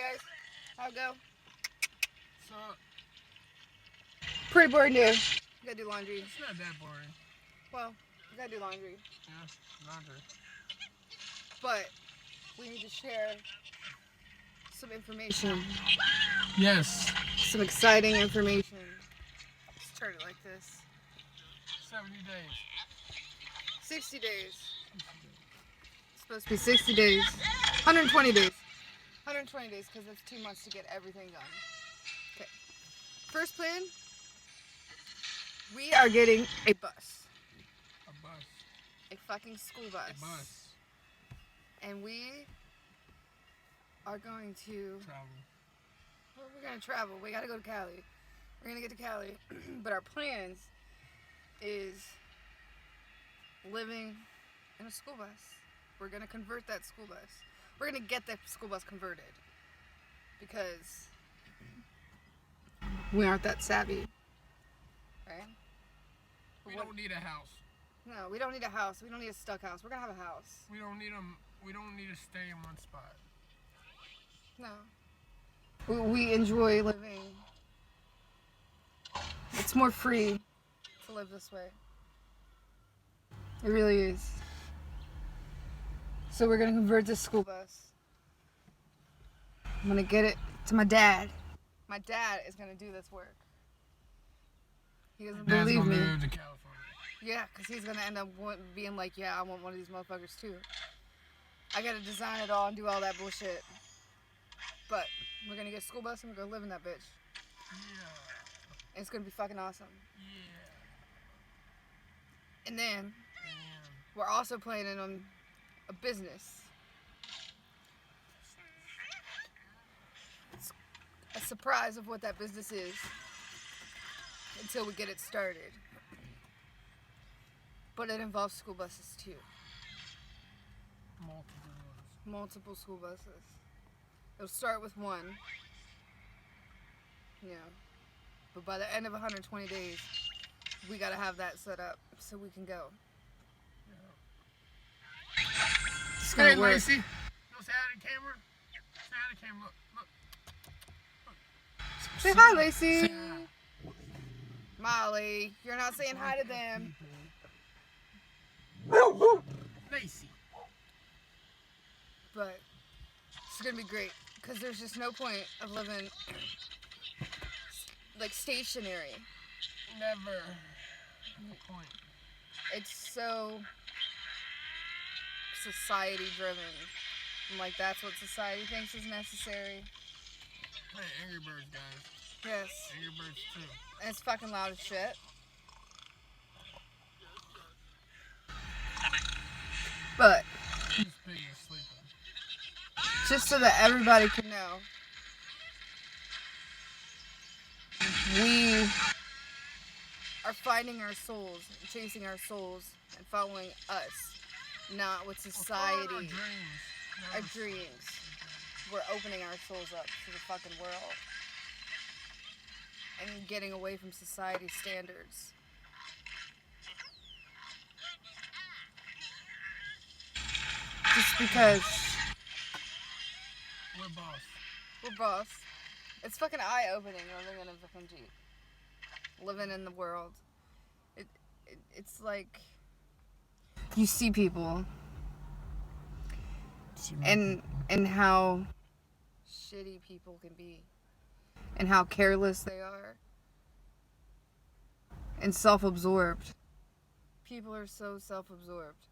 guys? How'd it go? So, Pretty boring, dude. You gotta do laundry. it's not that boring. Well, you gotta do laundry. Yeah, laundry. But we need to share some information. Yes. Some exciting information. Let's turn it like this. 70 days. 60 days. It's supposed to be 60 days. 120 days. 120 days because that's 2 months to get everything done. Okay. First plan. We are getting a bus. A bus. A fucking school bus. A bus. And we are going to... Travel. Well, we're going to travel. We got to go to Cali. We're going to get to Cali. But our plans is living in a school bus. We're going to convert that school bus. We're going to get that school bus converted. Because we aren't that savvy. Right? We don't need a house. No, we don't need a house. We don't need a stuck house. We're going to have a house. We don't need to stay in one spot. No. We enjoy living. It's more free to live this way. It really is. So we're going to convert this school bus. I'm going to get it to my dad. My dad is going to do this work. He doesn't believe me. Move to California. Yeah, because he's going to end up being like, yeah, I want one of these motherfuckers too. I got to design it all and do all that bullshit. But we're going to get a school bus and we're going to live in that bitch. Yeah. And it's going to be fucking awesome. Yeah. And then we're also planning on a business. It's a surprise of what that business is until we get it started. But it involves school buses too. Multiple school buses. It'll start with one. Yeah. But by the end of 120 days, we gotta have that set up so we can go. It's gonna work. Lacey. You want to say hi to the camera? Say hi to the camera. Look. Say hi, Lacey. Say hi. Molly, you're not saying hi to them. Lacey. But it's gonna be great because there's just no point of living like stationary. Never. No point. It's so society driven. And like that's what society thinks is necessary. Play Angry Birds, guys. Yes. Angry Birds 2. And it's fucking loud as shit. But This pig is sleeping. just so that everybody can know, we are finding our souls, chasing our souls, and following us, not what society, Our dreams. our dreams. We're opening our souls up to the fucking world and getting away from society's standards. Just because We're boss. we're boss. It's fucking eye-opening living in a fucking Jeep. Living in the world. It's like you see people and how shitty people can be and how careless they are and self-absorbed. People are so self-absorbed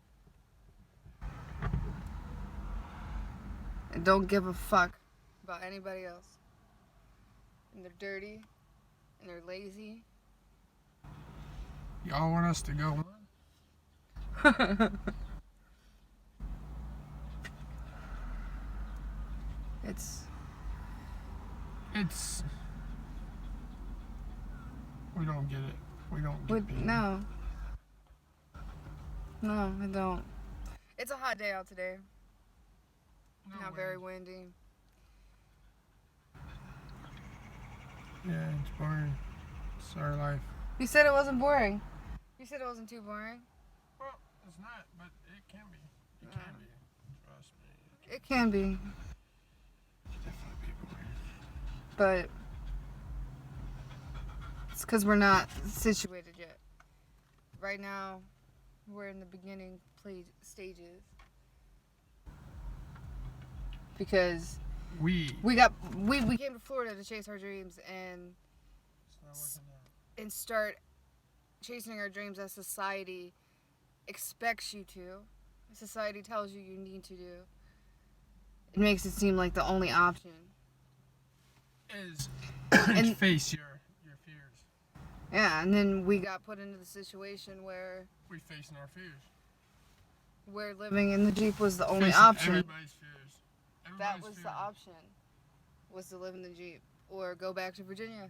and don't give a fuck about anybody else. And they're dirty and they're lazy. Y'all want us to go on? It's we don't get it. We don't get people. no, I don't. It's a hot day out today. No Not way. very windy. Yeah, it's boring. It's our life. You said it wasn't boring. You said it wasn't too boring. Well, it's not, but it can be. It can be. Trust me. It can be. Definitely people. but it's because we're not situated yet. Right now, we're in the beginning stages. Because we came to Florida to chase our dreams and start chasing our dreams as society expects you to. Society tells you you need to do. It makes it seem like the only option is face your fears. Yeah, and then we got put into the situation where we facing our fears. Where living in the Jeep was the only option. Everybody's fears. That was the option. Was to live in the Jeep or go back to Virginia.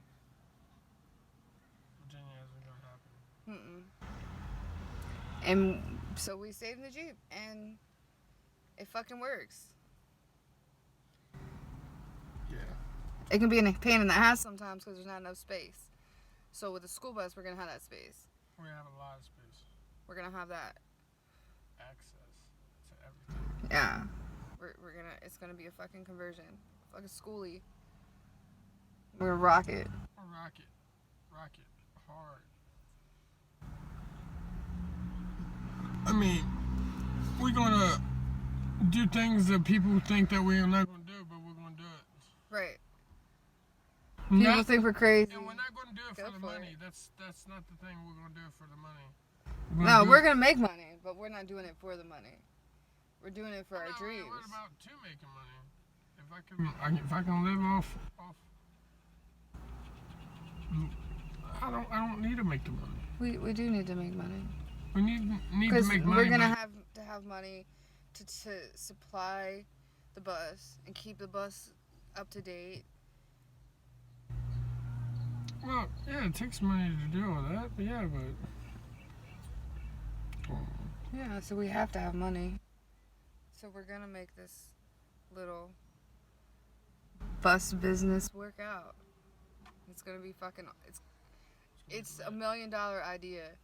Virginia isn't gonna happen. And so we stayed in the Jeep, and it fucking works. Yeah. It can be a pain in the ass sometimes because there's not enough space. So with the school bus, we're gonna have that space. We have a lot of space. We're gonna have that access to everything. Yeah. We're gonna. It's gonna be a fucking conversion. Fucking schoolie. We're gonna rock it. Rock it hard. I mean, we're gonna do things that people think that we're not gonna do, but we're gonna do it. Right. People think we're crazy. And we're not gonna do it for the money. That's not the thing we're gonna do it for the money. We're gonna make money, but we're not doing it for the money. We're doing it for our dreams. What about making money? If I can live off, I don't need to make the money. We do need to make money. We need to make money. We're gonna have to have money to supply the bus and keep the bus up to date. Well, yeah, it takes money to do all that, but yeah, yeah, so we have to have money. So we're gonna make this little bus business work out. It's gonna be fucking. It's $1 million idea.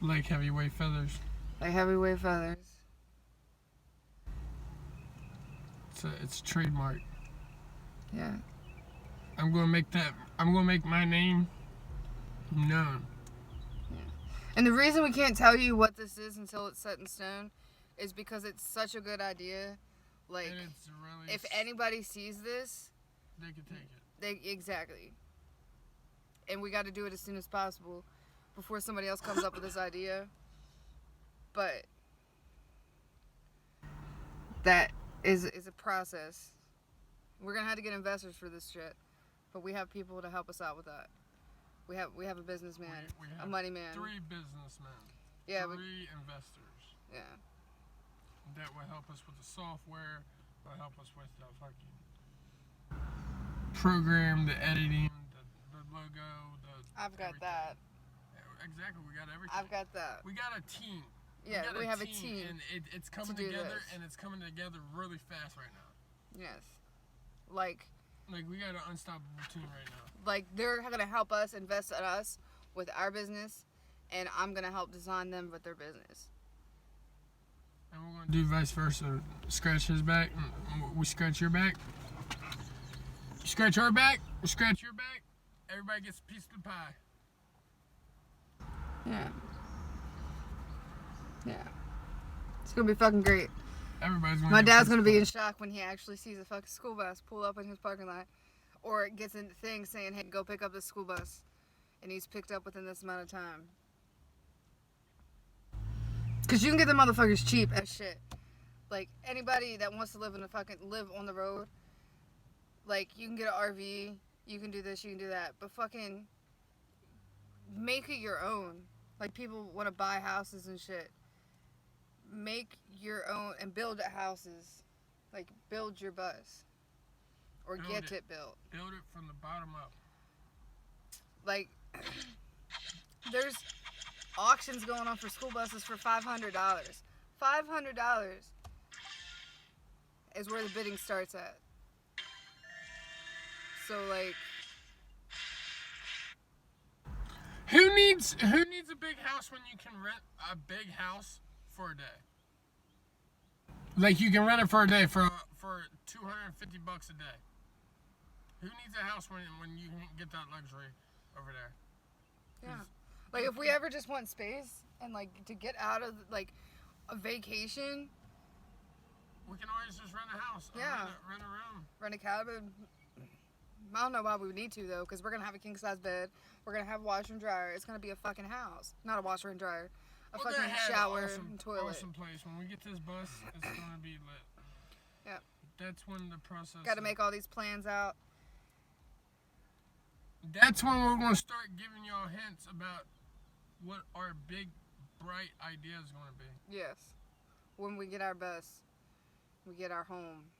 Like heavyweight feathers. Like heavyweight feathers. It's a trademark. Yeah. I'm gonna make my name known. And the reason we can't tell you what this is until it's set in stone is because it's such a good idea. Like, if anybody sees this, they can take it. Exactly. And we got to do it as soon as possible before somebody else comes up with this idea. But that is a process. We're gonna have to get investors for this shit, but we have people to help us out with that. We have a businessman, a money man. 3 businessmen. Yeah. 3 investors. Yeah. That will help us with the software. Will help us with the fucking program, the editing, the logo, I've got everything. that. Exactly, we got everything. I've got that. We got a team. Yeah, we have a team. And it's coming together, and it's coming together really fast right now. Yes. Like we got an unstoppable team right now. Like, they're gonna help us invest in us with our business, and I'm gonna help design them with their business. And we're gonna do vice versa. Scratch his back, we scratch your back. You scratch our back, we scratch your back. Everybody gets a piece of the pie. Yeah. Yeah. It's gonna be fucking great. My dad's gonna be in shock when he actually sees a fucking school bus pull up in his parking lot, or it gets a thing saying, "Hey, go pick up the school bus," and he's picked up within this amount of time. Cause you can get the motherfuckers cheap as shit. Like, anybody that wants to live on the road, like, you can get an RV, you can do this, you can do that, but fucking make it your own. Like, people want to buy houses and shit. Make your own and build houses. Like, build your bus. Or get it built. Build it from the bottom up. Like, there's auctions going on for school buses for $500. $500 is where the bidding starts at. So, like, who needs a big house when you can rent a big house for a day? Like, you can rent it for a day for for $250 a day. Who needs a house when you can get that luxury over there? Yeah. Like if we ever just want space and like to get out of like a vacation, we can always just rent a house. Or Yeah. Rent a room. rent a cabin. I don't know why we would need to though, because we're gonna have a king size bed. We're gonna have a washer and dryer. It's gonna be a fucking house, not a washer and dryer. A We're fucking gonna have shower an and toilet. Awesome place. When we get this bus, it's gonna be lit. Yeah. That's when the process. Got to make all these plans out. That's when we're gonna start giving y'all hints about what our big, bright idea is gonna be. Yes. When we get our bus, we get our home.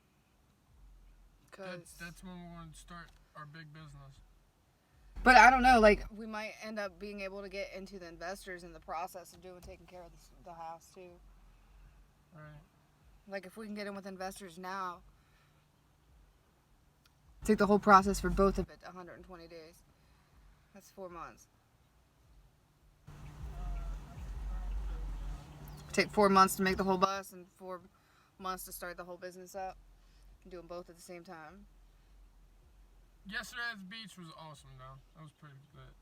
That's when we're gonna start our big business. But I don't know, like we might end up being able to get into the investors in the process of taking care of the house too. Right. Like if we can get in with investors now, take the whole process for both of it 120 days. That's 4 months. Take 4 months to make the whole bus and 4 months to start the whole business up. And do them both at the same time. Yesterday at the beach was awesome, though. That was pretty good.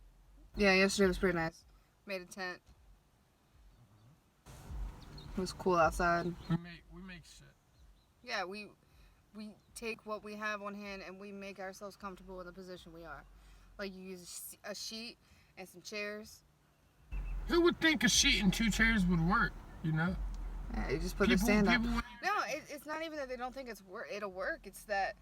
Yeah, yesterday was pretty nice. Made a tent. It was cool outside. We make shit. Yeah, we take what we have on hand and we make ourselves comfortable in the position we are. Like you use a sheet and some chairs. Who would think a sheet and 2 chairs would work? You know. Yeah, you just put the stand up. People No, it's not even that they don't think it'll work. It's that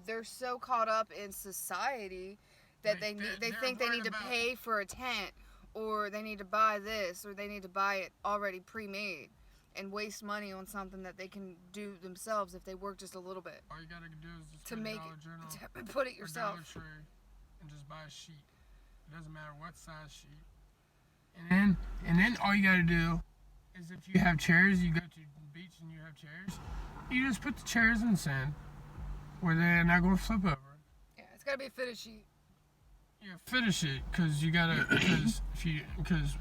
they're so caught up in society that they think they need to pay for a tent, or they need to buy this, or they need to buy it already pre-made, and waste money on something that they can do themselves if they work just a little bit. All you gotta do is just To go make Dollar General, to put it yourself. Dollar Tree, and just buy a sheet. It doesn't matter what size sheet. And then all you gotta do is if you have chairs, you go to the beach and you have chairs, you just put the chairs in the sand where they're not gonna flip over. Yeah, it's gotta be a fitted sheet. Yeah, finish it, because you gotta, because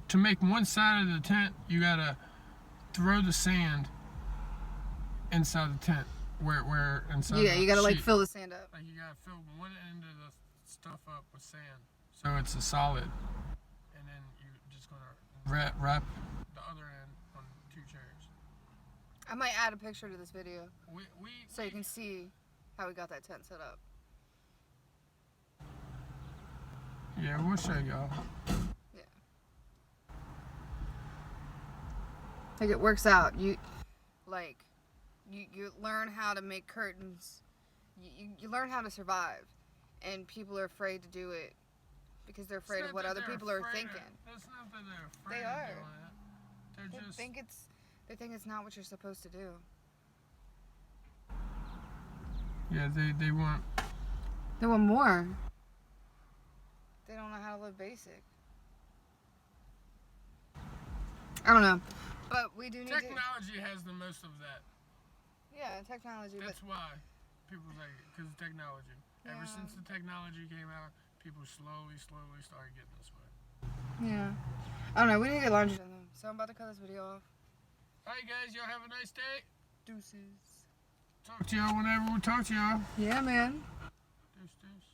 to make one side of the tent, you gotta throw the sand inside the tent, where inside. Yeah, you gotta sheet. like fill the sand up. Like you gotta fill one end of the stuff up with sand, so it's a solid, and then you're just gonna wrap the other end on 2 chairs. I might add a picture to this video so you We can see how we got that tent set up. yeah, we'll show y'all. Yeah. Like it works out. You learn how to make curtains. You learn how to survive, and people are afraid to do it because they're afraid of what other people are thinking. It's not that they're afraid They of are. doing it. They're They just think it's not what you're supposed to do. yeah. They want. They want more. They don't know how to live basic. I don't know, but we do need Technology has the most of that. Yeah, technology. That's why people like it, because of technology. Yeah. Ever since the technology came out, people slowly started getting this way. Yeah. I don't know. We need to get laundry done though. So I'm about to cut this video off. Alright guys, y'all have a nice day. Deuces. Talk to y'all whenever we talk to y'all. Yeah, man. Deuce, deuce.